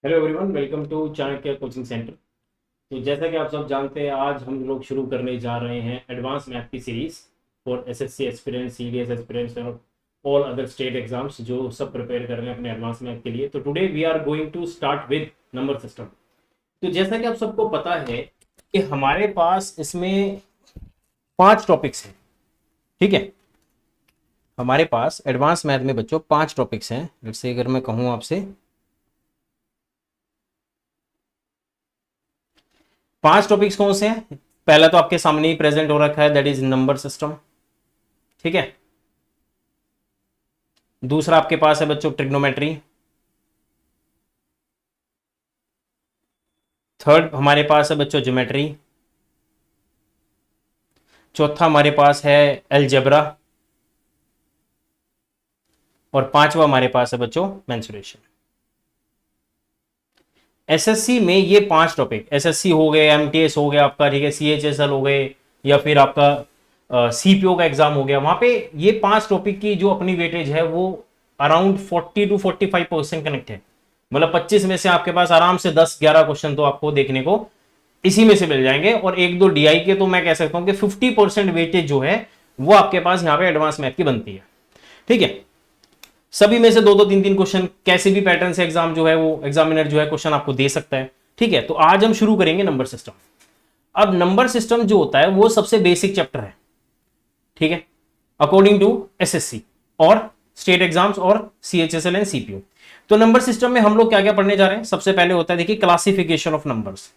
Hello everyone, welcome to Chanakya coaching centre. तो जैसा कि आप सब जानते हैं, आज हम लोग शुरू करने जा रहे हैं एडवांस मैथ की series for SSC aspirants, CDS aspirants और ऑल अदर स्टेट एग्जाम्स जो सब प्रिपेयर कर रहे हैं अपने एडवांस मैथ के लिए। तो today we are going to start with number system. तो जैसा कि आप सबको पता है कि हमारे पास इसमें 5 टॉपिक्स हैं। ठीक है, हमारे पास एडवांस मैथ में बच्चों 5 टॉपिक्स हैं। जैसे अगर मैं कहूँ आपसे 5 टॉपिक्स कौन से हैं, पहला तो आपके सामने ही प्रेजेंट हो रखा है, दैट इज नंबर सिस्टम। ठीक है, दूसरा आपके पास है बच्चों ट्रिग्नोमेट्री। थर्ड हमारे पास है बच्चों ज्योमेट्री। चौथा हमारे पास है अलजेब्रा। और पांचवा हमारे पास है बच्चों मेंसुरेशन। एसएससी में ये 5 टॉपिक, एसएससी हो गए, एमटीएस हो गया आपका, ठीक है, सीएचएसएल हो गए, या फिर आपका सीपीओ का एग्जाम हो गया, वहां पे ये 5 टॉपिक की जो अपनी वेटेज है वो अराउंड 40 to 45% कनेक्ट है। मतलब 25 में से आपके पास आराम से 10-11 क्वेश्चन तो आपको देखने को इसी में से मिल जाएंगे, और एक दो डीआई के तो मैं कह सकता हूं कि 50% वेटेज जो है वो आपके पास यहाँ पे एडवांस मैथ की बनती है। ठीक है, सभी में से दो दो तीन तीन क्वेश्चन कैसे भी पैटर्न से एग्जाम जो है वो एग्जामिनर जो है क्वेश्चन आपको दे सकता है। ठीक है, तो आज हम शुरू करेंगे नंबर सिस्टम। अब नंबर सिस्टम जो होता है वो सबसे बेसिक चैप्टर है। ठीक है, अकॉर्डिंग टू एसएससी और स्टेट एग्जाम्स और सीएचएसएल एंड सीपीयू। तो नंबर सिस्टम में हम लोग क्या क्या पढ़ने जा रहे हैं, सबसे पहले होता है देखिए क्लासिफिकेशन ऑफ नंबर्स।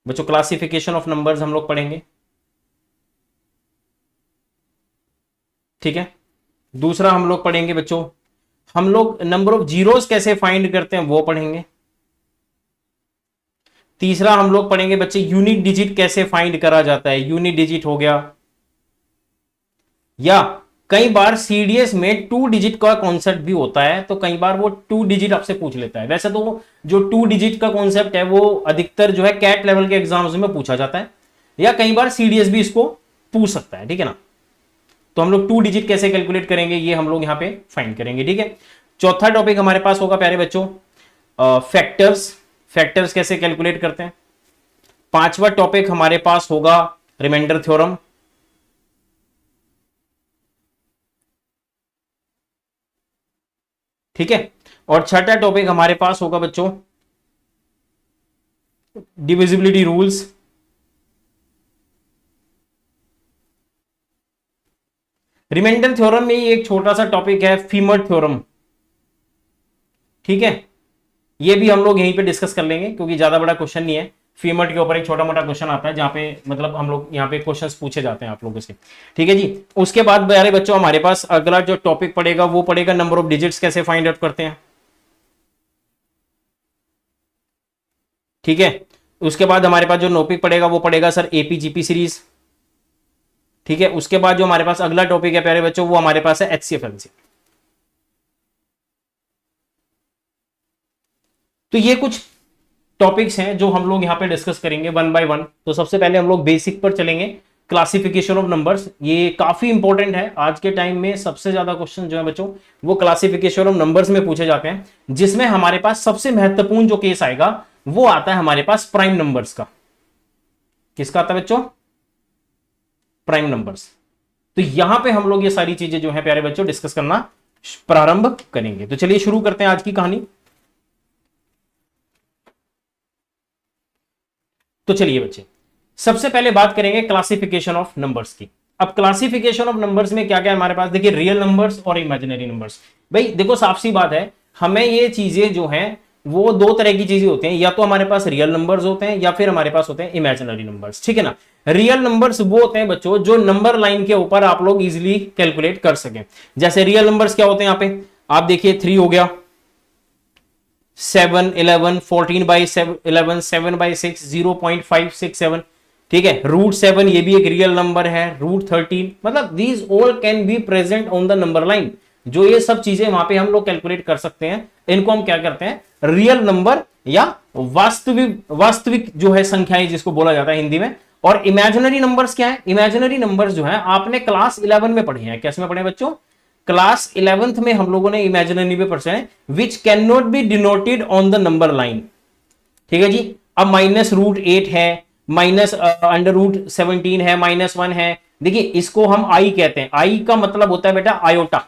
बच्चों क्लासिफिकेशन ऑफ नंबर्स हम लोग पढ़ेंगे। ठीक है, दूसरा हम लोग पढ़ेंगे बच्चों, हम लोग नंबर ऑफ जीरोस कैसे फाइंड करते हैं वो पढ़ेंगे। तीसरा हम लोग पढ़ेंगे बच्चे यूनिट डिजिट कैसे फाइंड करा जाता है, यूनिट डिजिट हो गया, या कई बार सीडीएस में 2 डिजिट का कॉन्सेप्ट भी होता है, तो कई बार वो 2 डिजिट आपसे पूछ लेता है। वैसे तो जो 2 डिजिट का कॉन्सेप्ट है वो अधिकतर जो है कैट लेवल के एग्जाम्स में पूछा जाता है, या कई बार सीडीएस भी इसको पूछ सकता है। ठीक है ना, तो हम लोग 2 डिजिट कैसे कैलकुलेट करेंगे ये हम लोग यहां पे फाइंड करेंगे। ठीक है, चौथा टॉपिक हमारे पास होगा प्यारे बच्चों फैक्टर्स, फैक्टर्स कैसे कैलकुलेट करते हैं। पांचवा टॉपिक हमारे पास होगा रिमाइंडर थ्योरम। ठीक है, और छठा टॉपिक हमारे पास होगा बच्चों डिविजिबिलिटी रूल्स। रिमाइंडर थ्योरम में ही एक छोटा सा टॉपिक है फीमर थ्योरम। ठीक है, ये भी हम लोग यहीं पे डिस्कस कर लेंगे क्योंकि ज्यादा बड़ा क्वेश्चन नहीं है। फीमर के ऊपर एक छोटा मोटा क्वेश्चन आता है जहां पे मतलब हम लोग यहाँ पे क्वेश्चंस पूछे जाते हैं आप लोगों से। ठीक है जी, उसके बाद प्यारे बच्चों हमारे पास अगला जो टॉपिक पड़ेगा वो पड़ेगा नंबर ऑफ डिजिट्स कैसे फाइंड आउट करते हैं। ठीक है, उसके बाद हमारे पास जो टॉपिक पड़ेगा वो पड़ेगा सर एपीजीपी सीरीज। ठीक है, उसके बाद जो हमारे पास अगला टॉपिक है प्यारे बच्चों वो हमारे पास है एचसीएफ। तो ये कुछ टॉपिक्स हैं जो हम लोग यहां पे डिस्कस करेंगे वन बाय वन। तो सबसे पहले हम लोग बेसिक पर चलेंगे, क्लासिफिकेशन ऑफ नंबर्स। ये काफी इंपॉर्टेंट है, आज के टाइम में सबसे ज्यादा क्वेश्चन जो है बच्चों वो क्लासिफिकेशन ऑफ नंबर्स में पूछे जाते हैं, जिसमें हमारे पास सबसे महत्वपूर्ण जो केस आएगा वो आता है हमारे पास प्राइम नंबर्स का। किसका आता है बच्चों, प्राइम नंबर्स। तो यहां पे हम लोग ये सारी चीजें जो है प्यारे बच्चों डिस्कस करना प्रारंभ करेंगे। तो चलिए शुरू करते हैं आज की कहानी। तो चलिए बच्चे सबसे पहले बात करेंगे क्लासिफिकेशन ऑफ नंबर्स की। अब क्लासिफिकेशन ऑफ नंबर्स में क्या क्या है हमारे पास, देखिए रियल नंबर्स और इमेजिनरी नंबर्स। भाई देखो साफ सी बात है, हमें ये चीजें जो हैं वो दो तरह की चीजें होती हैं, या तो हमारे पास रियल नंबर्स होते हैं या फिर हमारे पास होते हैं इमेजिनरी नंबर्स। ठीक है ना, रियल नंबर्स वो होते हैं बच्चों जो नंबर लाइन के ऊपर आप लोग इजिली कैलकुलेट कर सकें। जैसे रियल नंबर्स क्या होते हैं, यहाँ पे आप देखिए 3 हो गया, 7, 11, 14 बाई 11, 7 बाई 6, 0.567। ठीक है, √7 ये भी एक रियल नंबर है, √13, मतलब these all can be present on the number line. जो ये सब चीजें वहां पे हम लोग कैलकुलेट कर सकते हैं, इनको हम क्या करते हैं रियल नंबर या वास्तविक जो है संख्याएं जिसको बोला जाता है हिंदी में। और इमेजिनरी नंबर्स क्या है, इमेजिनरी नंबर्स जो है आपने क्लास 11 में पढ़े हैं। कैसे में पढ़े हैं बच्चों, क्लास 11th में हम लोगों ने इमेजिनरी में पढ़ा है which can not be denoted on the number line. ठीक है जी। अब -√8 है, -√17 है, -1 है। देखिए इसको हम आई कहते हैं, आई का मतलब होता है बेटा आयोटा।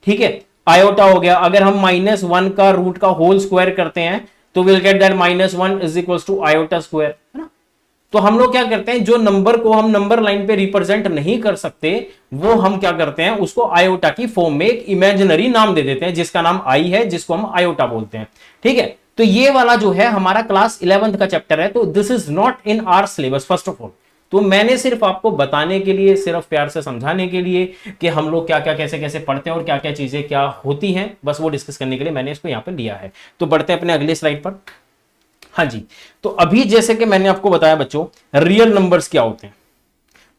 ठीक है, आयोटा हो गया। अगर हम -1 का रूट का होल स्क्वायर करते हैं तो will get that -1 is equals to iota square, है ना। तो हम लोग क्या करते हैं, जो नंबर को हम नंबर लाइन पे रिप्रेजेंट नहीं कर सकते वो हम क्या करते हैं, उसको आयोटा की फॉर्म में एक इमेजिनरी नाम दे देते हैं जिसका नाम आई है, जिसको हम आयोटा बोलते हैं। ठीक है, तो ये वाला जो है हमारा क्लास 11th का चैप्टर है। तो this is not in our syllabus first of all. तो मैंने सिर्फ आपको बताने के लिए, सिर्फ प्यार से समझाने के लिए कि हम लोग क्या क्या कैसे कैसे पढ़ते हैं और क्या क्या चीजें क्या होती हैं, बस वो डिस्कस करने के लिए मैंने इसको यहां पर लिया है। तो बढ़ते हैं अपने अगले स्लाइड पर। हाँ जी, तो अभी जैसे कि मैंने आपको बताया बच्चों, रियल नंबर्स क्या होते हैं।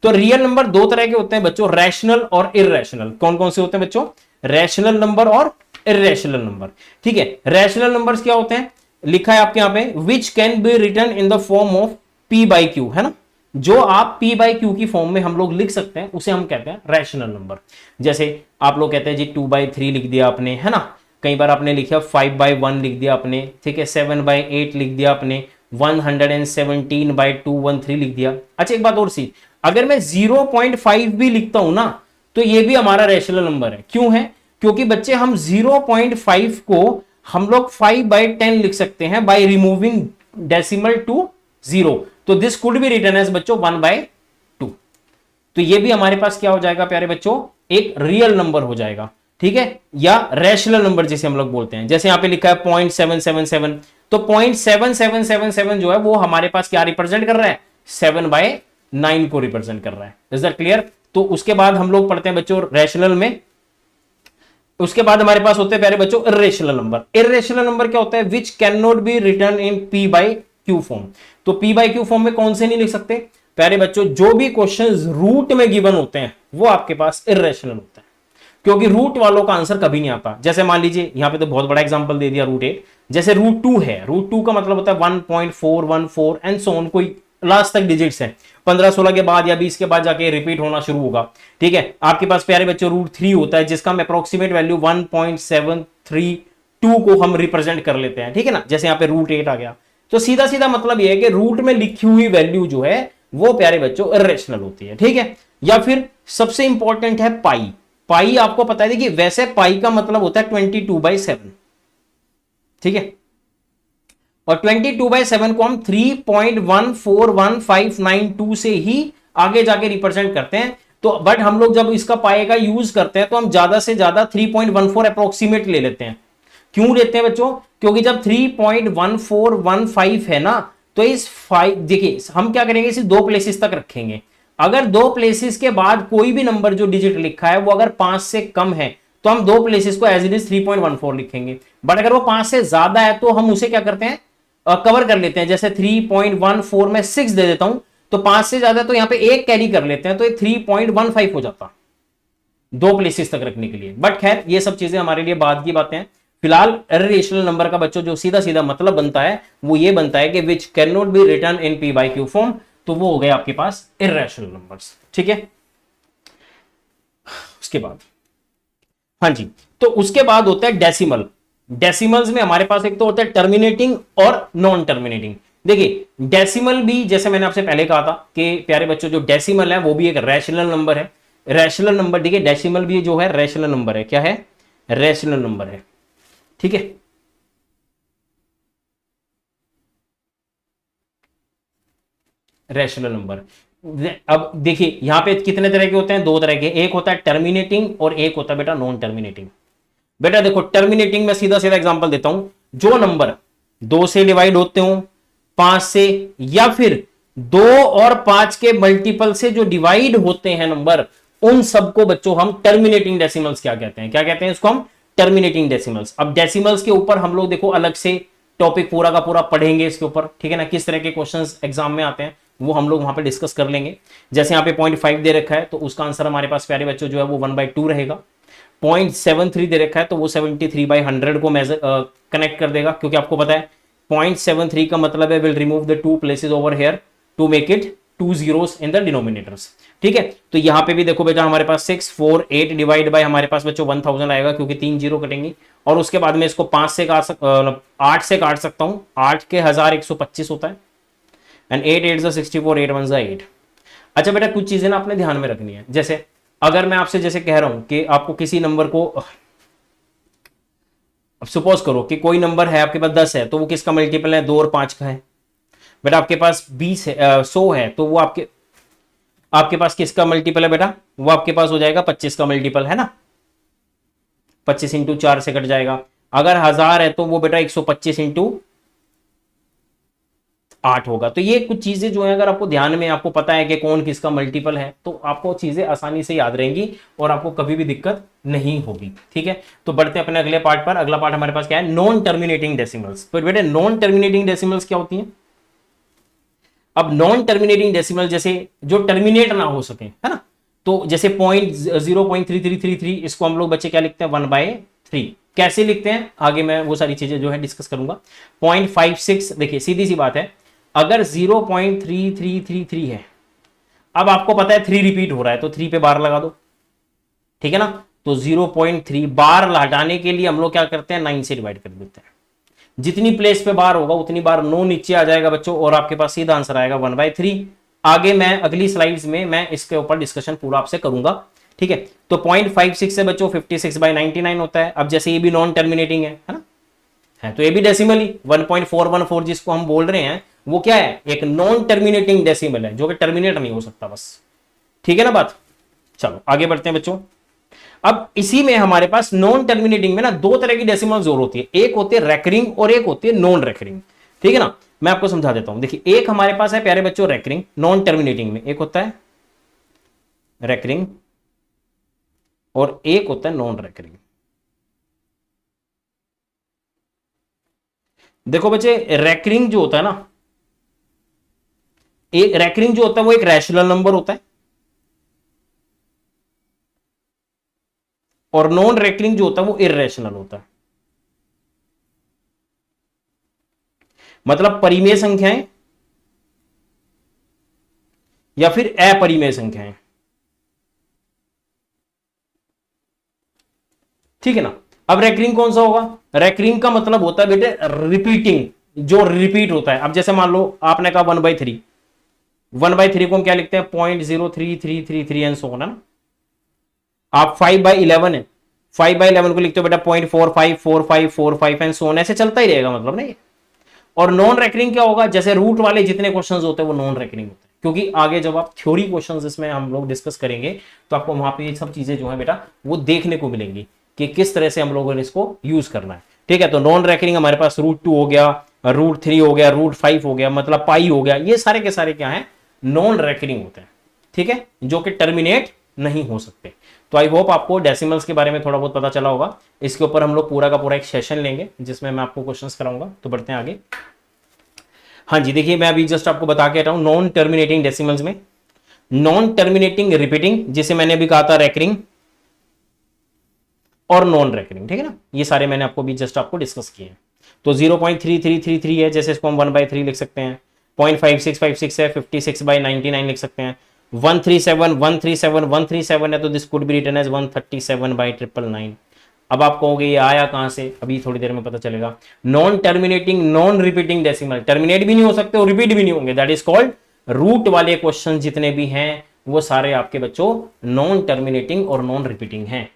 तो रियल नंबर दो तरह के होते हैं बच्चों, रैशनल और इररेशनल। कौन कौन से होते हैं बच्चों, रैशनल नंबर और इररेशनल नंबर। ठीक है, रैशनल नंबर्स क्या होते हैं, लिखा है आपके यहां पे, which can be written in the form of p/q, है ना। जो आप p/q की फॉर्म में हम लोग लिख सकते हैं उसे हम कहते हैं रैशनल नंबर। जैसे आप लोग कहते हैं जी 2/3 लिख दिया आपने, है ना। कई बार आपने लिखा 5/1 लिख दिया आपने, ठीक है, 7/8 लिख दिया आपने, 117/213 लिख दिया। अच्छा एक बात और सी, अगर मैं 0.5 भी लिखता हूं ना तो ये भी हमारा रैशनल नंबर है। क्यों है, क्योंकि बच्चे हम 0.5 को हम लोग 5/10 लिख सकते हैं बाय रिमूविंग डेसिमल टू 0। तो this could be written as बच्चों 1/2। तो ये भी हमारे पास क्या हो जाएगा प्यारे बच्चों, एक रियल नंबर हो जाएगा। ठीक है, या रैशनल नंबर जिसे हम लोग बोलते हैं। जैसे यहां पे लिखा है 0.777, तो 0.7777 जो है वो हमारे पास क्या रिप्रेजेंट कर रहा है, 7/9 को रिप्रेजेंट कर रहा है। Is that clear. तो उसके बाद हम लोग पढ़ते हैं बच्चों रैशनल में। उसके बाद हमारे पास होते हैं प्यारे बच्चों इर्रेशनल नंबर। इर्रेशनल नंबर क्या होता है, which can not be return in p/q form. तो p/q फॉर्म में कौन से नहीं लिख सकते प्यारे बच्चों, जो भी क्वेश्चंस रूट में गिवन होते हैं वो आपके पास इर्रेशनल होता है, क्योंकि रूट वालों का आंसर कभी नहीं आता। जैसे मान लीजिए यहां पे तो बहुत बड़ा एग्जांपल दे दिया √8, जैसे √2 है, √2 का मतलब होता है 1.414 एंड सो ऑन, कोई लास्ट तक डिजिट्स है, 15-16 के बाद या 20 के बाद जाके रिपीट होना शुरू होगा। ठीक है, आपके पास प्यारे बच्चों √3 होता है जिसका हम अप्रोक्सीमेट वैल्यू 1.732 को हम रिप्रेजेंट कर लेते हैं। ठीक है ना, जैसे यहां पे √8 आ गया। तो सीधा सीधा मतलब यह है कि रूट में लिखी हुई वैल्यू जो है वो प्यारे बच्चों इर्रेशनल होती है। ठीक है, या फिर सबसे इंपॉर्टेंट है पाई। पाई आपको पता है, देखिए वैसे पाई का मतलब होता है 22/7। ठीक है, और 22/7 को हम 3.141592 से ही आगे जाके रिप्रेजेंट करते हैं। तो बट हम लोग जब इसका पाई का यूज करते हैं तो हम ज्यादा से ज्यादा 3.14 अप्रोक्सीमेट ले लेते हैं। क्यों लेते हैं बच्चों, क्योंकि जब 3.1415 है ना, तो इस 5 देखिए हम क्या करेंगे, इसे 2 प्लेसेस तक रखेंगे। अगर 2 प्लेसेस के बाद कोई भी नंबर जो डिजिट लिखा है वो अगर 5 से कम है तो हम 2 प्लेसेस को एज इट इज 3.14 लिखेंगे। बट अगर वो 5 से ज्यादा है तो हम उसे क्या करते हैं, कवर कर लेते हैं। जैसे 3.14 में 6 दे देता हूं तो 5 से ज्यादा तो यहां पे 1 कैरी कर लेते हैं, तो ये 3.15 हो जाता 2 प्लेसेस तक रखने के लिए। बट खैर ये सब चीजें हमारे लिए बाद की बातें हैं। फिलहाल इर्रेशनल नंबर का बच्चों जो सीधा सीधा मतलब बनता है वो ये बनता है कि which can not be return in p/q form. तो वो हो गए आपके पास इर्रेशनल नंबर्स। ठीक है, उसके बाद हाँ जी, तो उसके बाद होता है डेसिमल। डेसिमल्स में हमारे पास एक तो होता है टर्मिनेटिंग और नॉन टर्मिनेटिंग। देखिए डेसिमल भी जैसे मैंने आपसे पहले कहा था कि प्यारे बच्चों जो डेसिमल है वो भी एक रैशनल नंबर है। रैशनल नंबर, देखिए डेसिमल भी जो है रैशनल नंबर है। क्या है, रैशनल नंबर है। ठीक है, रैशनल नंबर। अब देखिए यहां पे कितने तरह के होते हैं, 2 तरह के। एक होता है टर्मिनेटिंग और एक होता है बेटा नॉन टर्मिनेटिंग। बेटा देखो टर्मिनेटिंग में सीधा सीधा एग्जांपल देता हूं, जो नंबर 2 से डिवाइड होते हो, 5 से, या फिर 2 और 5 के मल्टीपल से जो डिवाइड होते हैं नंबर, उन सबको बच्चों हम टर्मिनेटिंग डेसिमल्स क्या कहते हैं, क्या कहते हैं इसको हम, टर्मिनेटिंग डेसिमल्स। अब डेसिमल्स के ऊपर हम लोग देखो अलग से टॉपिक पूरा का पूरा पढ़ेंगे इसके ऊपर। ठीक है ना, किस तरह के क्वेश्चंस एग्जाम में आते हैं वो हम लोग वहां पे डिस्कस कर लेंगे। जैसे यहाँ पे 0.5 दे रखा है तो उसका आंसर हमारे पास प्यारे बच्चों जो है वो 1/2 रहेगा। 0.73 दे रखा है तो वो 73/100 को मेजर कनेक्ट कर देगा, क्योंकि आपको पता है 0.73 का मतलब है will remove the 2 places over here to make it 2 zeros in the denominators. ठीक है। तो यहां पे भी देखो बेटा हमारे पास 648 डिवाइड बाय हमारे पास बच्चों 1000 आएगा, क्योंकि 3 जीरो कटेंगी। और उसके बाद में इसको 5 से काट 8 से काट सकता हूं, 8 के 1125 होता है। एंड 8 8 64, 8 1 8। अच्छा बेटा कुछ चीजें ना आपने ध्यान में रखनी है। जैसे अगर मैं आपसे जैसे कह रहा हूं कि आपको किसी नंबर को, अब सपोज करो कि कोई नंबर है आपके पास 10 है, तो वो किसका मल्टीपल है, 2 और 5 का है। बेटा आपके पास 20 है, 100 है, तो वो आपके आपके पास किसका मल्टीपल है बेटा, वो आपके पास हो जाएगा 25 का मल्टीपल, है ना। 25 इंटू 4 से कट जाएगा। अगर 1000 है तो वो बेटा 125 इंटू 8 होगा। तो ये कुछ चीजें जो है अगर आपको ध्यान में, आपको पता है कि कौन किसका मल्टीपल है, तो आपको चीजें आसानी से याद रहेंगी और आपको कभी भी दिक्कत नहीं होगी। ठीक है, तो बढ़ते हैं अपने अगले पार्ट पर। अगला पार्ट हमारे पास क्या है, नॉन टर्मिनेटिंग डेसिमल्स। तो बेटे नॉन टर्मिनेटिंग डेसिमल्स क्या होती हैं। अब नॉन टर्मिनेटिंग डेसिमल जैसे जो टर्मिनेट ना हो सके, है ना। तो जैसे 0.3333, इसको हम लोग बच्चे क्या लिखते हैं, 1/3। कैसे लिखते हैं आगे मैं वो सारी चीजें जो है डिस्कस करूंगा। 0.56, देखिए सीधी सी बात है, अगर 0.3333 है, अब आपको पता है 3 रिपीट हो रहा है, तो 3 पे बार लगा दो, ठीक है ना। तो 0.3 बार हटाने के लिए हम लोग क्या करते हैं, 9 से डिवाइड कर देते हैं। जितनी प्लेस पे बार होगा उतनी बार 9 नीचे आ जाएगा बच्चों, और आपके पास सीधा आंसर आएगा 1/3। आगे मैं अगली स्लाइड्स में मैं इसके ऊपर डिस्कशन पूरा आपसे करूंगा। ठीक है, तो 0.56 से बच्चों 56/99 होता है। अब जैसे ये भी नॉन टर्मिनेटिंग है ना, है तो ये भी डेसिमल ही 1.414 जिसको हम बोल रहे हैं, वो क्या है, एक नॉन टर्मिनेटिंग डेसिमल है, जो कि टर्मिनेट नहीं हो सकता बस। ठीक है ना बात। चलो आगे बढ़ते हैं बच्चों। अब इसी में हमारे पास नॉन टर्मिनेटिंग में ना दो तरह की डेसिमल्स और होती है, एक होती है रेकरिंग और एक होती है नॉन रेकरिंग। ठीक है ना, मैं आपको समझा देता हूं। देखिए एक हमारे पास है प्यारे बच्चों रेकरिंग, नॉन टर्मिनेटिंग में एक होता है रेकरिंग और एक होता है नॉन रेकरिंग। देखो बच्चे रेकरिंग जो होता है ना, एक रेकरिंग जो होता है वो एक रैशनल नंबर होता है, और नॉन रेकरिंग जो होता है वो इरेशनल होता है। मतलब परिमेय संख्याएं या फिर अपरिमेय संख्याएं। ठीक है ना। अब रेकरिंग कौन सा होगा, रेकरिंग का मतलब होता है बेटे रिपीटिंग, जो रिपीट होता है। अब जैसे मान लो आपने कहा 1/3, 1/3 को हम क्या लिखते हैं, 0.03333 एंड सो ऑन, है ना। आप 5/11 है, 5/11 को लिखते हो बेटा 0.454545 एंड सो ऑन, ऐसे चलता ही रहेगा मतलब नहीं। और नॉन रेकरिंग क्या होगा, जैसे रूट वाले जितने क्वेश्चंस होते हैं वो नॉन रेकरिंग होते हैं, क्योंकि आगे जब आप थ्योरी क्वेश्चंस इसमें हम लोग डिस्कस करेंगे तो आपको वहां पे ये सब चीजें जो है बेटा वो देखने को मिलेंगी कि किस तरह से हम लोगों ने इसको यूज करना है। ठीक है, तो नॉन रेकरिंग हमारे पास √2 हो गया, √3 हो गया, √5 हो गया, मतलब पाई हो गया, ये सारे के सारे क्या है, नॉन रेकरिंग होते हैं। ठीक है, जो कि टर्मिनेट नहीं हो सकते। तो आई होप आपको डेसिमल्स के बारे में थोड़ा बहुत पता चला होगा। इसके ऊपर हम लोग पूरा का पूरा एक सेशन लेंगे जिसमें मैं आपको क्वेश्चंस कराऊंगा। तो बढ़ते हैं आगे। हाँ जी, देखिए मैं अभी जस्ट आपको बता के हटा हूं, नॉन टर्मिनेटिंग डेसिमल्स में नॉन टर्मिनेटिंग रिपीटिंग, जिसे मैंने अभी कहा था रेकरिंग, और नॉन रेकरिंग। ठीक है ना, ये सारे मैंने आपको भी जस्ट आपको डिस्कस किए हैं। तो 0.3333 है, जैसे इसको हम 1/3 लिख सकते हैं। 0.5656 है, 56/99 लिख सकते हैं। 137 है, तो this could be written as 137/999। अब आप कहोगे ये आया कहां से, अभी थोड़ी देर में पता चलेगा। Non terminating non repeating decimal, terminate भी नहीं हो सकते और रिपीट भी नहीं होंगे, दैट इज कॉल्ड रूट वाले क्वेश्चन जितने भी हैं वो सारे आपके बच्चों नॉन टर्मिनेटिंग और नॉन रिपीटिंग हैं।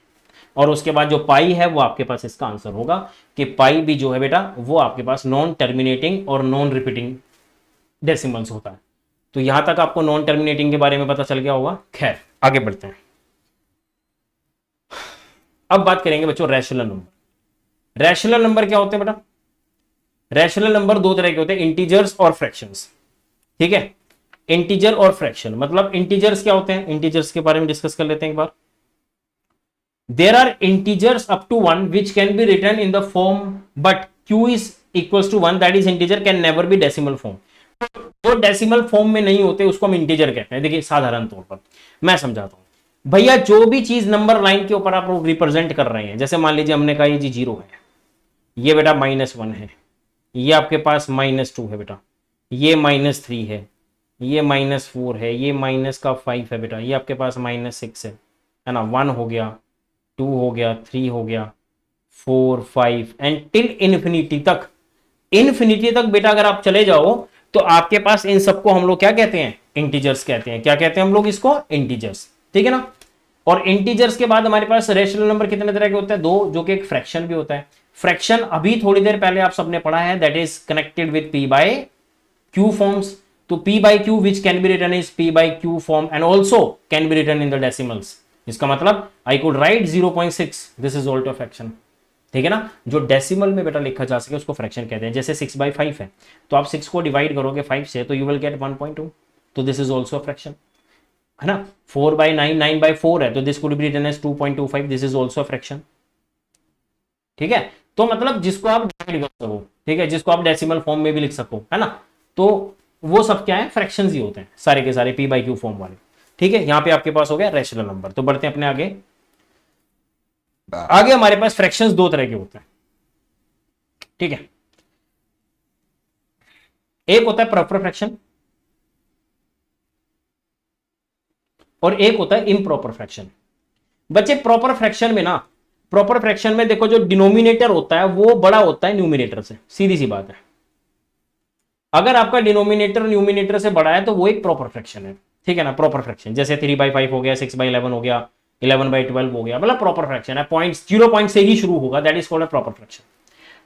और उसके बाद जो पाई है वो आपके पास इसका आंसर होगा कि पाई भी जो है बेटा वो आपके पास नॉन टर्मिनेटिंग और नॉन रिपीटिंग डेसिमल्स होता है। तो यहां तक आपको नॉन टर्मिनेटिंग के बारे में पता चल गया होगा। खैर आगे बढ़ते हैं। अब बात करेंगे बच्चों रैशनल नंबर। रैशनल नंबर क्या होते हैं बेटा, रैशनल नंबर दो तरह के होते हैं, इंटीजर्स और फ्रैक्शंस। ठीक है, इंटीजर और फ्रैक्शन, मतलब इंटीजर्स क्या होते हैं, इंटीजर्स के बारे में डिस्कस कर लेते हैं एक बार। There are integers up to 1 which can be written in the form but q is equals to 1, that is integer can never be decimal form। जो डेसिमल फॉर्म में नहीं होते उसको हम इंटीजर कहते हैं। देखिए साधारण तौर पर मैं समझाता हूं भैया, जो भी चीज नंबर लाइन के ऊपर आप लोग रिप्रेजेंट कर रहे हैं, जैसे मान लीजिए हमने कहा ये जी 0 है, ये बेटा -1 है, ये आपके पास -2 है बेटा, ये -3 है, ये -4 है, ये माइनस का 5 है बेटा, ये आपके पास -6 है ना। 1 हो गया, 2 हो गया, 3 हो गया, 4 5 एंड टिल इन्फिनिटी तक। इन्फिनिटी तक बेटा अगर आप चले जाओ तो आपके पास इन सबको हम लोग क्या कहते हैं, इंटीजर्स कहते हैं। क्या कहते हैं हम लोग इसको, इंटीजर्स, ठीक है ना। और इंटीजर्स के बाद हमारे पास रेशनल नंबर कितने तरह के होते हैं, दो, जो कि एक फ्रैक्शन भी होता है। फ्रैक्शन अभी थोड़ी देर पहले आप सबने पढ़ा है, that is connected with P by Q forms. तो p by q which can be written is p by q form and also can be written in the decimals। इसका मतलब I could write 0.6, this is also a fraction, ठीक है ना। जो decimal में बेटा लिखा जा सके उसको फ्रैक्शन कहते हैं। जैसे 6/5 है, तो आप 6 को डिवाइड करोगे 5 से तो यू विल गेट 1.2, तो दिस इज ऑल्सो फ्रैक्शन, है ना। 4/9 9/4 है, तो this could be written as 2.25, this is also fraction, ठीक है। तो मतलब जिसको आप डिवाइड कर सको, ठीक है, जिसको आप डेसिमल फॉर्म में भी लिख सको, है ना, तो वो सब क्या है, फ्रैक्शंस ही होते हैं सारे के सारे p by q फॉर्म वाले, ठीक है। यहां पे आपके पास हो गया रैशनल नंबर। तो बढ़ते हैं अपने आगे। आगे हमारे पास फ्रैक्शंस दो तरह के होते हैं, ठीक है। एक होता है प्रॉपर फ्रैक्शन और एक होता है इम्प्रॉपर फ्रैक्शन। बच्चे प्रॉपर फ्रैक्शन में ना, प्रॉपर फ्रैक्शन में देखो जो डिनोमिनेटर होता है वो बड़ा होता है न्यूमिनेटर से, सीधी सी बात है। अगर आपका डिनोमिनेटर न्यूमिनेटर से बड़ा है तो वो एक प्रॉपर फ्रैक्शन है, ठीक है ना। प्रॉपर फ्रैक्शन जैसे 3/5 हो गया, 6/11 हो गया, 11/12 हो गया, मतलब प्रॉपर फ्रैक्शन है। पॉइंट 0 पॉइंट से ही शुरू होगा, that is called a proper fraction.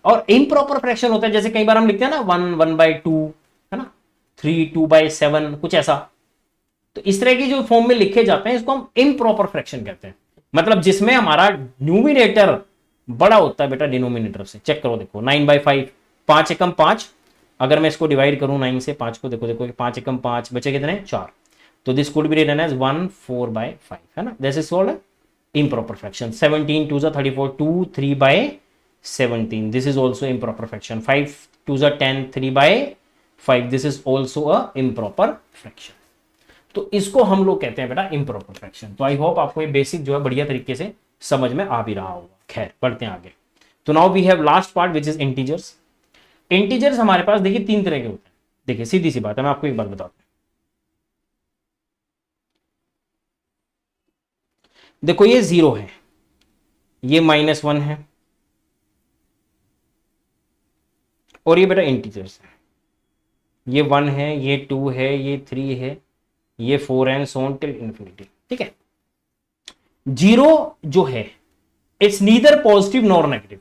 और इम्प्रॉपर फ्रैक्शन होता है जैसे कई बार हम लिखते हैं ना 1/2, है ना, 3/2/7, कुछ ऐसा। तो इस तरह की जो फॉर्म में लिखे जाते हैं इसको हम इम्प्रॉपर फ्रैक्शन कहते हैं। मतलब जिसमें हमारा न्यूमिनेटर बड़ा होता है बेटा डिनोमिनेटर से। चेक करो, देखो 9/5, 5 एकम 5, अगर मैं इसको डिवाइड करूं 9 से 5 को, देखो देखो 5 एकम 5 बचे कितने, 4। तो this could be written as 1/4/5, है ना, this is called improper fraction. 17 2 34, 2 3/17, this is also improper fraction. 5 2 10, 3/5, this is also a improper fraction. तो इसको हम लोग कहते हैं बेटा इम्प्रॉपर फ्रैक्शन। तो आई होप आपको ये बेसिक जो है बढ़िया तरीके से समझ में आ भी रहा होगा। खैर बढ़ते हैं आगे। तो now we have last part which is integers. Integers हमारे पास देखिए 3 तरह के होते हैं। देखिए सीधी सी बात है, मैं आपको एक बात बताता हूं। देखो ये 0 है, ये -1 है, और ये बेटा इंटीजर्स है। ये 1 है, ये 2 है, ये 3 है, ये 4 and so on till infinity, ठीक है। 0 जो है it's neither positive nor negative,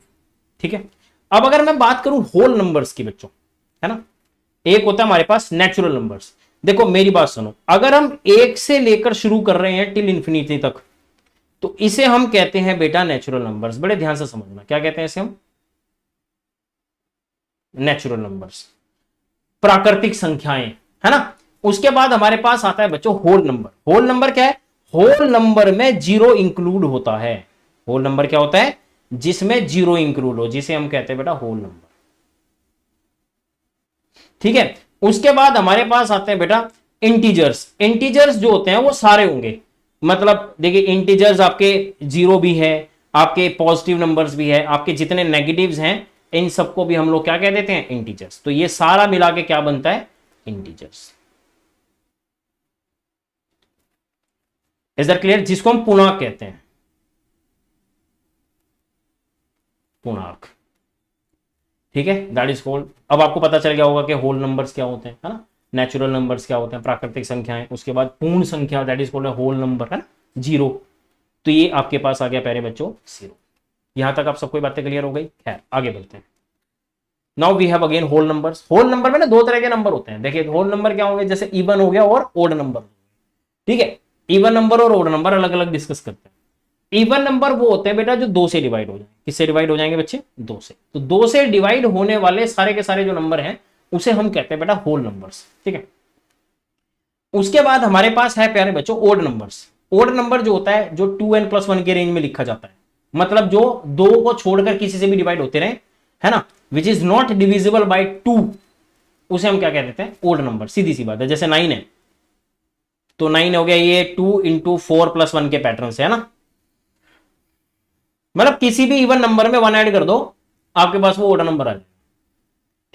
ठीक है। अब अगर मैं बात करूं होल नंबर्स की बच्चों, है ना, एक होता है हमारे पास नेचुरल नंबर्स। देखो मेरी बात सुनो, अगर हम 1 से लेकर शुरू कर रहे हैं टिल इंफिनिटी तक तो इसे हम कहते हैं बेटा नेचुरल नंबर्स। बड़े ध्यान से समझना, क्या कहते हैं इसे हम, नेचुरल नंबर्स, प्राकृतिक संख्याएं, है ना। उसके बाद हमारे पास आता है बच्चों होल नंबर। होल नंबर क्या है, होल नंबर में 0 इंक्लूड होता है। होल नंबर क्या होता है, जिसमें 0 इंक्लूड हो, जिसे हम कहते हैं बेटा होल नंबर, ठीक है। उसके बाद हमारे पास आते हैं बेटा इंटीजर्स। इंटीजर्स जो होते हैं वो सारे होंगे, मतलब देखिए इंटीजर्स आपके 0 भी है, आपके पॉजिटिव नंबर्स भी है, आपके जितने नेगेटिव्स हैं इन सबको भी हम लोग क्या कह देते हैं, इंटीजर्स। तो ये सारा मिला के क्या बनता है, इंटीजर्स। इज दैट क्लियर, जिसको हम पूर्णांक कहते हैं, पूर्णांक, ठीक है, दैट इज कॉल्ड। अब आपको पता चल गया होगा कि होल नंबर्स क्या होते हैं, है ना, नेचुरल नंबर्स क्या होते हैं, प्राकृतिक संख्याएं, उसके बाद पूर्ण संख्या that is called whole number, है ना, 0। तो ये आपके पास आ गया प्यारे बच्चों 0। यहां तक आप सबको बातें क्लियर हो गई। खैर आगे बढ़ते हैं। Now we have again whole numbers. Whole number में ना दो तरह के नंबर होते हैं। देखिए होल नंबर क्या होंगे, जैसे इवन हो गया और ओड नंबर, ठीक है। इवन नंबर और ओड नंबर अलग अलग डिस्कस करते हैं। इवन नंबर वो होते हैं बेटा जो 2 से डिवाइड हो जाएंगे। किससे डिवाइड हो जाएंगे बच्चे, 2 से। तो 2 से डिवाइड होने वाले सारे के सारे जो नंबर हैं उसे हम कहते हैं बेटा होल नंबर्स, ठीक है। उसके बाद हमारे पास है प्यारे बच्चों ओड नंबर्स। ओड नंबर जो होता है जो 2n+1 के रेंज में लिखा जाता है, मतलब जो 2 को छोड़कर किसी से भी डिवाइड होते रहे, है ना, which is not divisible by 2, उसे हम क्या कह देते हैं, ओड नंबर। सीधी सी बात है, जैसे 9 है तो 9 हो गया, ये 2 × 4+1 के पैटर्न से, है ना। मतलब किसी भी इवन नंबर में 1 ऐड कर दो आपके पास वो ओड नंबर आ जाए।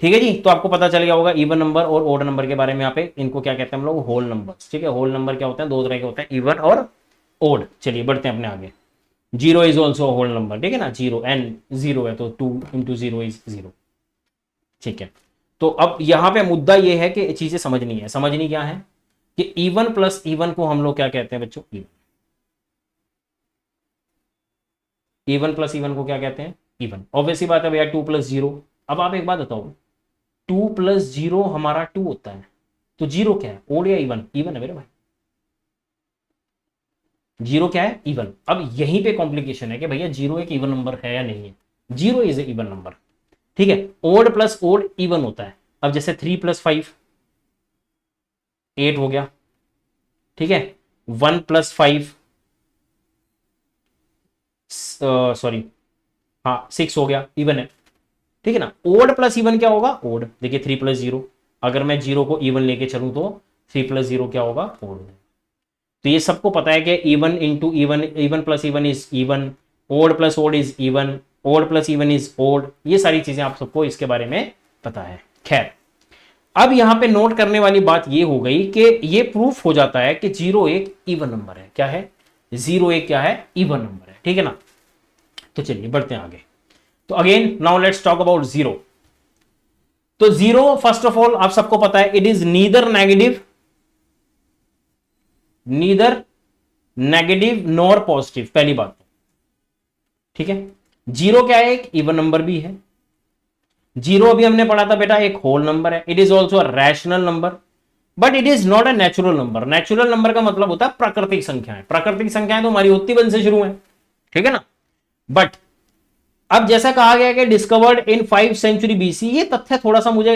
ठीक है जी। तो आपको पता चल गया होगा इवन नंबर और ओड नंबर के बारे में। यहाँ पे इनको क्या कहते हैं हम लोग, होल नंबर्स। ठीक है, होल नंबर क्या होते हैं, दो तरह के होते हैं, इवन और ओड। चलिए बढ़ते हैं अपने आगे। Zero is also whole number, ठीक है ना, जीरो एंड जीरो है तो 2 × 0 इज 0। ठीक है, तो अब यहां पे मुद्दा ये है कि चीजें समझनी है। समझनी क्या है कि इवन प्लस इवन को हम लोग क्या कहते हैं बच्चों, इवन प्लस इवन को क्या कहते हैं, इवन। ऑब्वियसली बात है भैया, 2 + 0। अब आप एक बात बताओ, 2 + 0 हमारा 2 होता है, तो 0 क्या है, ओड या इवन? इवन है मेरे भाई। 0 क्या है, इवन। अब यहीं पे कॉम्प्लिकेशन है कि भैया 0 एक इवन नंबर है या नहीं है। 0 इज ए इवन नंबर। ठीक है, ओड प्लस ओड इवन होता है। अब जैसे 3 + 5 8 हो गया। ठीक है, 1 + 5 सॉरी हाँ 6 हो गया, इवन है। ठीक है ना, ओड प्लस इवन क्या होगा, ओड। देखिए 3 + 0, अगर मैं 0 को इवन लेके चलूं तो 3 + 0 क्या होगा, ओड। तो ये सबको पता है कि even into even, even plus even is even, odd plus odd is even, odd plus even is odd. ये सारी चीजें आप सबको इसके बारे में पता है। खैर, अब यहां पे नोट करने वाली बात ये हो गई कि ये प्रूफ हो जाता है कि 0 एक इवन नंबर है। क्या है, 0 एक क्या है, इवन नंबर है। ठीक है ना, तो चलिए बढ़ते हैं आगे। तो again now let's talk about 0। तो 0 फर्स्ट ऑफ ऑल आप सबको पता है, it is neither negative nor positive, पहली बात। ठीक है, 0 क्या है, एक इवन नंबर भी है। 0 अभी हमने पढ़ा था बेटा, एक होल नंबर है। It is also a rational number, but it is not a natural number. Natural number का मतलब होता है प्राकृतिक संख्याएं। प्राकृतिक संख्याएं तो हमारी होती 1 से शुरू है, ठीक है ना। बट अब जैसा कहा गया कि डिस्कवर्ड इन 5 सेंचुरी BC, ये तथ्य थोड़ा सा मुझे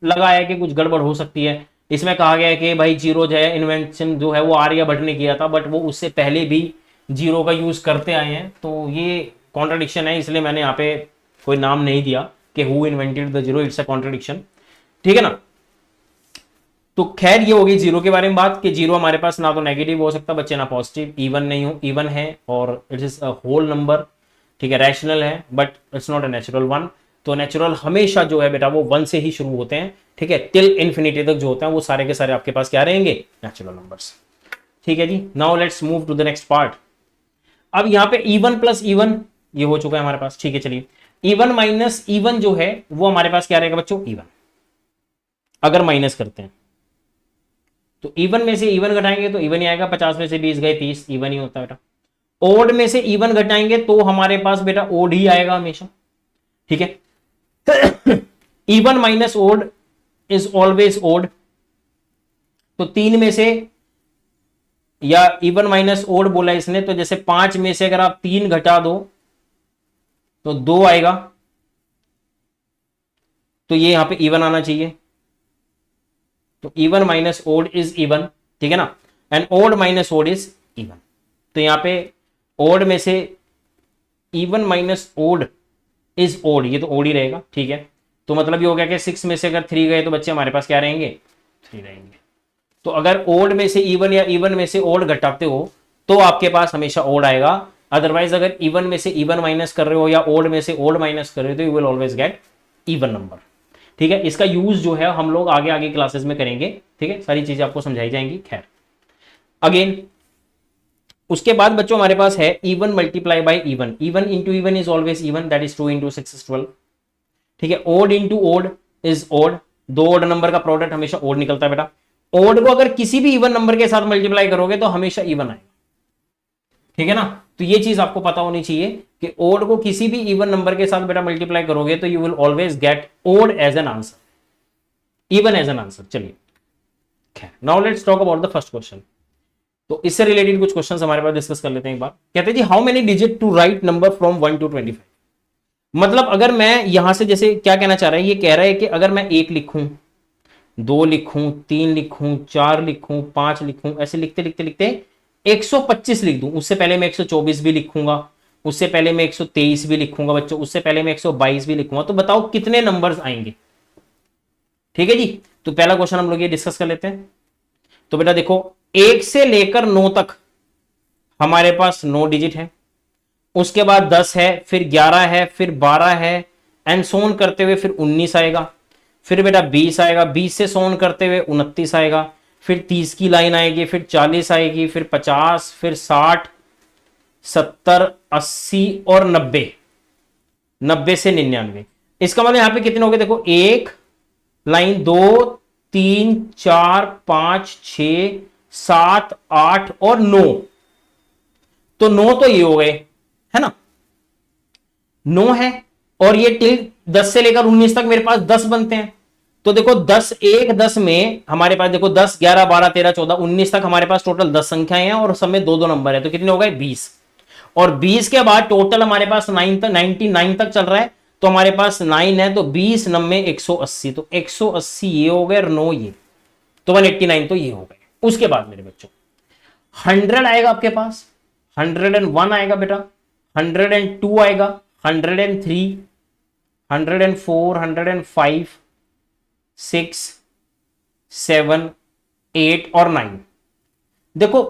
लगा है कि कुछ गड़बड़ हो सकती है। इसमें कहा गया है कि भाई 0 जो है इन्वेंशन जो है वो आर्यभट्ट ने किया था, बट वो उससे पहले भी 0 का यूज करते आए हैं। तो ये कॉन्ट्रडिक्शन है, इसलिए मैंने यहाँ पे कोई नाम नहीं दिया कि who invented the 0, it's a contradiction. ठीक है ना। तो खैर ये होगी 0 के बारे में बात कि 0 हमारे पास ना तो नेगेटिव हो सकता बच्चे, ना पॉजिटिव। इवन नहीं हो, इवन है और it is a whole number. ठीक है, रैशनल है but it's not a natural one. तो नेचुरल हमेशा जो है बेटा वो 1 से ही शुरू होते हैं। ठीक है, टिल इन्फिनिटी तक जो होता है वो सारे के सारे आपके पास क्या रहेंगे, नेचुरल नंबर्स। ठीक है जी, now let's move to the next part. अब यहाँ पे इवन प्लस इवन ये हो चुका है हमारे पास। ठीक है, चलिए इवन माइनस इवन जो है वो हमारे पास क्या रहेगा बच्चों, इवन। अगर माइनस करते हैं तो इवन में से इवन घटाएंगे तो इवन ही आएगा। 50 में से 20 गए 30, इवन ही होता है बेटा। ओड में से इवन घटाएंगे तो हमारे पास बेटा ओड ही आएगा हमेशा। ठीक है, even minus odd is always odd. तो 3 में से, या इवन माइनस ओड बोला इसने, तो जैसे 5 में से अगर आप 3 घटा दो तो 2 आएगा, तो ये यहां पे इवन आना चाहिए। तो even minus odd is even, ठीक है ना, and odd minus odd is even. तो यहां पे ओड में से even minus odd is odd, ये तो ओड ही रहेगा। ठीक है, तो मतलब ये हो गया कि 6 में से अगर 3 गए तो बच्चे हमारे पास क्या रहेंगे, 3 रहेंगे। तो अगर ओड में से इवन या इवन में से ओड घटाते हो तो आपके पास हमेशा ओड आएगा। अदरवाइज अगर इवन में से इवन माइनस कर रहे हो या ओड में से ओड माइनस कर रहे हो तो you will always get even number. ठीक है, इसका यूज जो है हम लोग आगे आगे क्लासेस में करेंगे। ठीक है, सारी चीजें आपको समझाई जाएंगी। खैर, अगेन उसके बाद बच्चों हमारे पास है even multiply by even. Even into even is always even, that is 2 × 6 = 12। ठीक है, odd into odd is odd. 2 odd number का प्रोडक्ट हमेशा ओड निकलता है बेटा। ओड को अगर किसी भी इवन नंबर के साथ मल्टीप्लाई करोगे तो हमेशा इवन आएगा। ठीक है ना, तो ये चीज आपको पता होनी चाहिए कि ओड को किसी भी इवन नंबर के साथ बेटा मल्टीप्लाई करोगे तो you will always get odd as an answer, even as an answer. चलिए, now let's talk about the first question. तो इससे रिलेटेड कुछ क्वेश्चंस हमारे पास डिस्कस कर लेते हैं एक बार। कहते हैं जी how many digit to write number from 1 to 25। मतलब अगर मैं यहां से, जैसे क्या कहना चाह रहा है, ये कह रहा है कि अगर मैं 1 लिखूं, 2 लिखूं, 3 लिखूं, 4 लिखूं, 5 लिखूं, ऐसे लिखते लिखते लिखते 125 लिख दूं। उससे पहले मैं 124 भी लिखूंगा, उससे पहले मैं 123 भी लिखूंगा बच्चों, उससे पहले मैं 122 भी लिखूंगा। तो बताओ कितने नंबर्स आएंगे। ठीक है जी, तो पहला क्वेश्चन हम लोग ये डिस्कस कर लेते हैं। तो बेटा देखो, 1 से लेकर 9 तक हमारे पास 9 डिजिट है। उसके बाद 10 है, फिर 11 है, फिर 12 है, एंड सोन करते हुए फिर 19 आएगा। फिर बेटा 20 आएगा, 20 से सोन करते हुए 29 आएगा, फिर 30 की लाइन आएगी, फिर 40 आएगी, फिर 50, फिर 60, 70, 80 और 90, 90 से 99। इसका मतलब यहां पे कितने हो गए देखो, एक लाइन, 2, 3, 4, 5, 6, 7, 8 और 9। तो 9 तो ये हो गए, है ना, 9 है। और ये टिल 10 से लेकर 19 तक मेरे पास 10 बनते हैं। तो देखो 10, 1, 10 में हमारे पास देखो 10, 11, 12, 13, 14, 19 तक हमारे पास टोटल 10 संख्याएं हैं और सब में दो दो नंबर है, तो कितने हो गए 20। और 20 के बाद टोटल हमारे पास 9 तक, 99 तक चल रहा है, तो हमारे पास 9 है, तो 20, 90, 180, तो 180 ये हो गए और 9 ये, तो 189 तो ये हो गए। उसके बाद मेरे बच्चों 100 आएगा आपके पास, 101 आएगा बेटा, 102 आएगा, 103, 104, 105, 6, 7, 8 और 9। देखो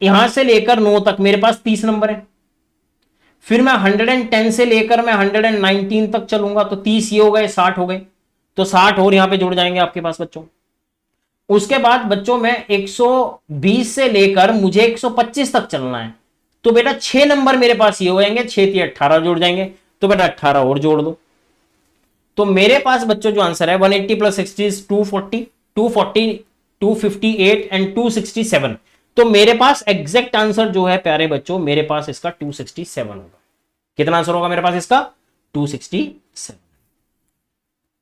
यहां से लेकर 9 तक मेरे पास 30 नंबर है। फिर मैं 110 से लेकर मैं 119 तक चलूंगा, तो 30 ये हो गए, 60 हो गए, तो 60 और यहां पे जुड़ जाएंगे आपके पास बच्चों। उसके बाद बच्चों मैं 120 से लेकर मुझे 125 तक चलना है, तो बेटा 6 नंबर मेरे पास ये हो जाएंगे, 6 3 18 जुड़ जाएंगे, तो बेटा 18 और जोड़ दो। तो मेरे पास बच्चों जो आंसर है 180 प्लस 60 इज 240, 240, 258 एंड 267। तो मेरे पास एग्जैक्ट आंसर जो है प्यारे बच्चों, मेरे पास इसका 267 होगा। कितना आंसर होगा मेरे पास इसका? 267।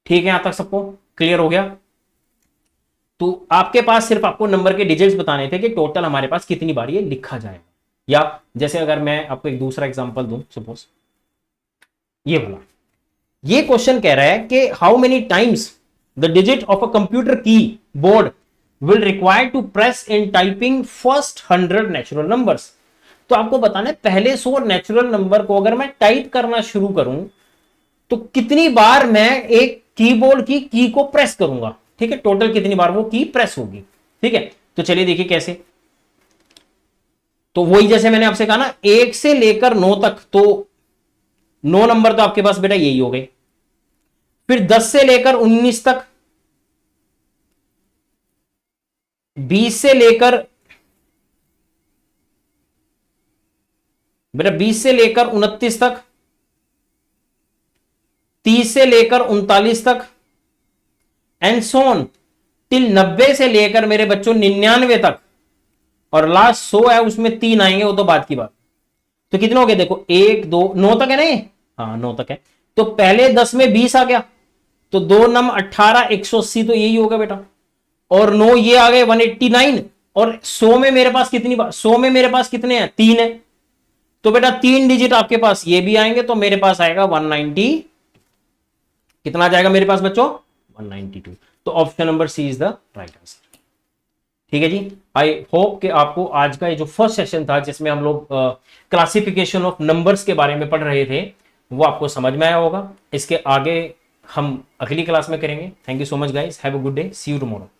ठीक है, यहां तक सबको क्लियर हो गया? तो आपके पास सिर्फ आपको नंबर के डिजिट्स बताने थे कि टोटल हमारे पास कितनी बार ये लिखा जाएगा। या जैसे अगर मैं आपको एक दूसरा एग्जांपल दूं, सपोज ये वाला, ये क्वेश्चन कह रहा है कि how many times the digit of a computer keyboard will require to press in typing first 100 natural numbers. तो आपको बताना है पहले 100 नेचुरल नंबर को अगर मैं टाइप करना शुरू करूं तो कितनी बार मैं एक कीबोर्ड की की को प्रेस करूंगा। ठीक है, टोटल कितनी बार वो की प्रेस होगी। ठीक है, तो चलिए देखिए कैसे। तो वही जैसे मैंने आपसे कहा ना, 1 से लेकर 9 तक, तो 9 नंबर तो आपके पास बेटा यही हो गए। फिर 10 से लेकर 19 तक, 20 से लेकर बेटा 20 से लेकर 29 तक, 30 से लेकर 39 तक, एंड सोन टिल 90 से लेकर मेरे बच्चों 99 तक, और लास्ट 100 है उसमें 3 आएंगे, वो तो बात की बात। तो कितने हो गए देखो, 1, 2, 9 तक है ना ये? हाँ 9 तक है। तो पहले 10 में 20 आ गया, तो 2 नम 18, 180, तो यही होगा बेटा। और 9 ये आ गए 189, और 100 में मेरे पास कितनी बार, 100 में मेरे पास कितने हैं, 3 है, तो बेटा 3 डिजिट आपके पास ये भी आएंगे, तो मेरे पास आएगा 190। कितना आ जाएगा मेरे पास बच्चों? 192। तो option number C is the right answer. ठीक है जी, आई होप कि आपको आज का ये जो फर्स्ट सेशन था जिसमें हम लोग क्लासिफिकेशन ऑफ नंबर्स के बारे में पढ़ रहे थे, वो आपको समझ में आया होगा। इसके आगे हम अगली क्लास में करेंगे। Thank you so much guys, have a good day, see you tomorrow.